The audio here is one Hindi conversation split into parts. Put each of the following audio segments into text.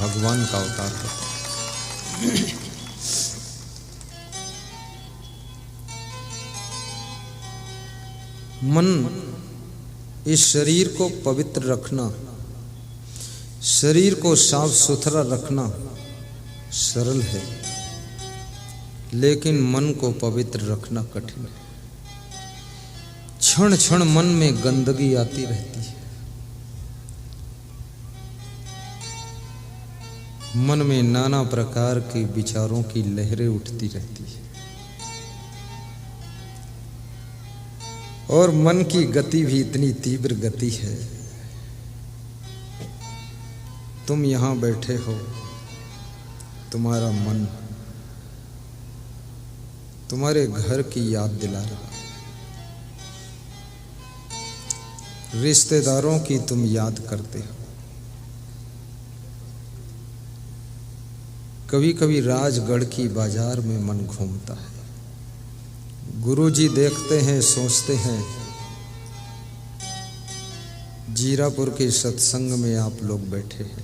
भगवान का अवतार होता है। मन इस शरीर को पवित्र रखना, शरीर को साफ सुथरा रखना सरल है, लेकिन मन को पवित्र रखना कठिन है। क्षण क्षण मन में गंदगी आती रहती है। मन में नाना प्रकार के विचारों की लहरें उठती रहती है और मन की गति भी इतनी तीव्र गति है। तुम यहां बैठे हो, तुम्हारा मन तुम्हारे घर की याद दिला रहा है, रिश्तेदारों की तुम याद करते हो। कभी कभी राजगढ़ की बाजार में मन घूमता है। गुरुजी देखते हैं, सोचते हैं जीरापुर के सत्संग में आप लोग बैठे हैं,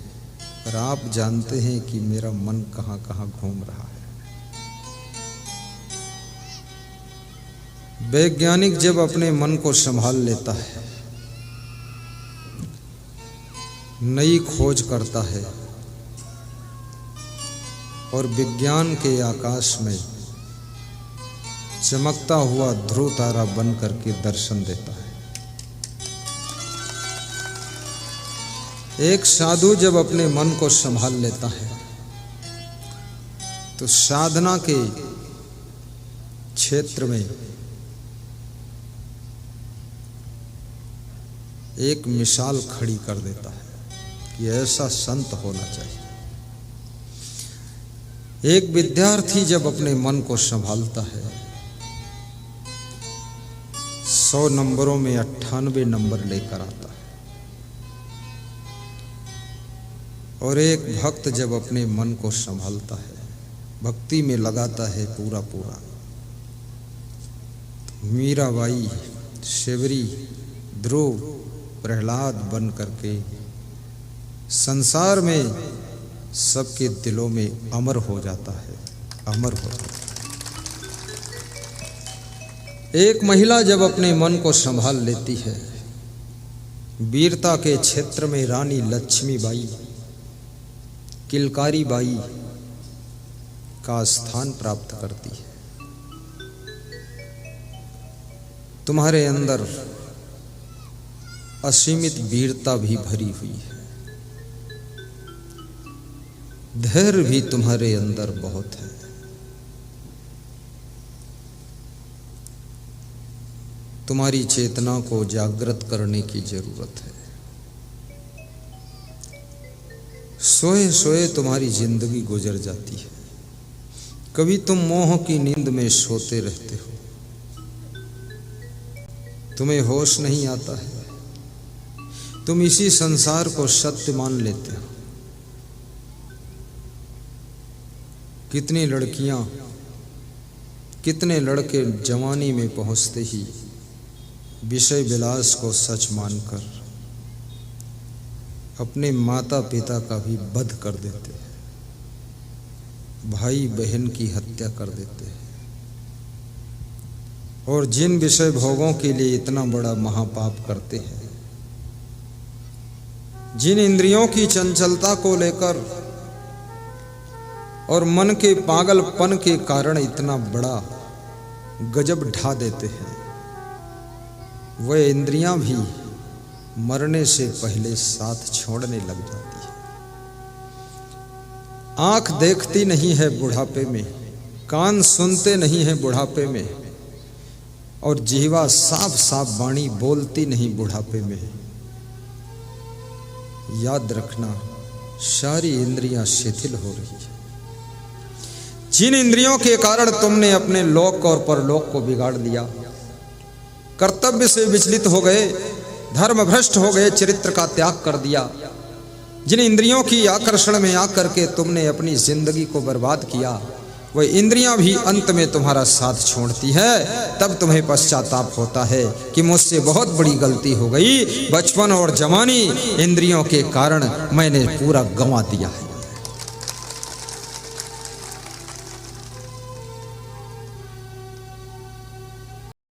पर आप जानते हैं कि मेरा मन कहां कहां घूम रहा है। वैज्ञानिक जब अपने मन को संभाल लेता है, नई खोज करता है और विज्ञान के आकाश में चमकता हुआ ध्रुव तारा बन करके दर्शन देता है। एक साधु जब अपने मन को संभाल लेता है तो साधना के क्षेत्र में एक मिसाल खड़ी कर देता है कि ऐसा संत होना चाहिए। एक विद्यार्थी जब अपने मन को संभालता है, 100 नंबरों में 98 नंबर लेकर आता है। और एक भक्त जब अपने मन को संभालता है, भक्ति में लगाता है पूरा पूरा, मीराबाई, शेवरी, ध्रुव, प्रहलाद बन करके संसार में सबके दिलों में अमर हो जाता है, अमर हो जाता है। एक महिला जब अपने मन को संभाल लेती है, वीरता के क्षेत्र में रानी लक्ष्मीबाई, किलकारी बाई का स्थान प्राप्त करती है। तुम्हारे अंदर असीमित वीरता भी भरी हुई है, धैर्य भी तुम्हारे अंदर बहुत है। तुम्हारी चेतना को जागृत करने की जरूरत है। सोए सोए तुम्हारी जिंदगी गुजर जाती है। कभी तुम मोह की नींद में सोते रहते हो, तुम्हें होश नहीं आता है, तुम इसी संसार को सत्य मान लेते हो। कितनी लड़कियां, कितने लड़के जवानी में पहुंचते ही विषय विलास को सच मानकर अपने माता पिता का भी वध कर देते हैं, भाई बहन की हत्या कर देते हैं। और जिन विषय भोगों के लिए इतना बड़ा महापाप करते हैं, जिन इंद्रियों की चंचलता को लेकर और मन के पागलपन के कारण इतना बड़ा गजब ढा देते हैं, वह इंद्रियां भी मरने से पहले साथ छोड़ने लग जाती है। आंख देखती नहीं है बुढ़ापे में, कान सुनते नहीं है बुढ़ापे में, और जिह्वा साफ साफ वाणी बोलती नहीं बुढ़ापे में। याद रखना, सारी इंद्रियां शिथिल हो रही है। जिन इंद्रियों के कारण तुमने अपने लोक और परलोक को बिगाड़ दिया, कर्तव्य से विचलित हो गए, धर्म भ्रष्ट हो गए, चरित्र का त्याग कर दिया, जिन इंद्रियों की आकर्षण में आकर के तुमने अपनी जिंदगी को बर्बाद किया, वह इंद्रियां भी अंत में तुम्हारा साथ छोड़ती है। तब तुम्हें पश्चाताप होता है कि मुझसे बहुत बड़ी गलती हो गई, बचपन और जवानी इंद्रियों के कारण मैंने पूरा गंवा दिया है।